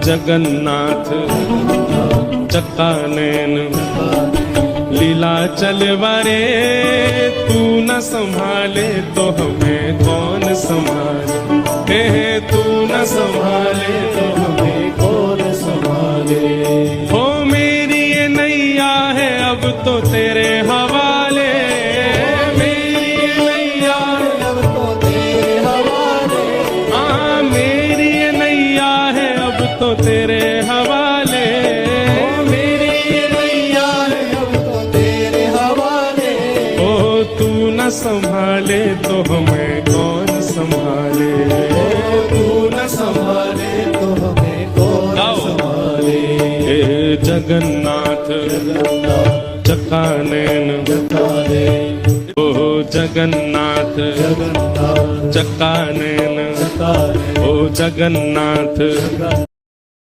जगन्नाथ चक्कानैन लीला चलवारे, तू न संभाले तो हमें कौन संभाले, तू न संभाले तो हमें कौन संभाले। हो मेरी ये नैया है अब तो तेरे हवाले, मेरी ये नैया है अब तो तेरे हवाले, हाँ मेरी ये नैया है अब तो तेरे हवाले, मेरी ये नैया है अब तो तेरे हवाले। ओ तू न संभाले तो हमें कौन संभाले, तू न संभाले तो हमें कौन संभाले। हे जगन्नाथ चक्कानैन, ओ जगन्नाथ चक्कानैन, ओ जगन्नाथ।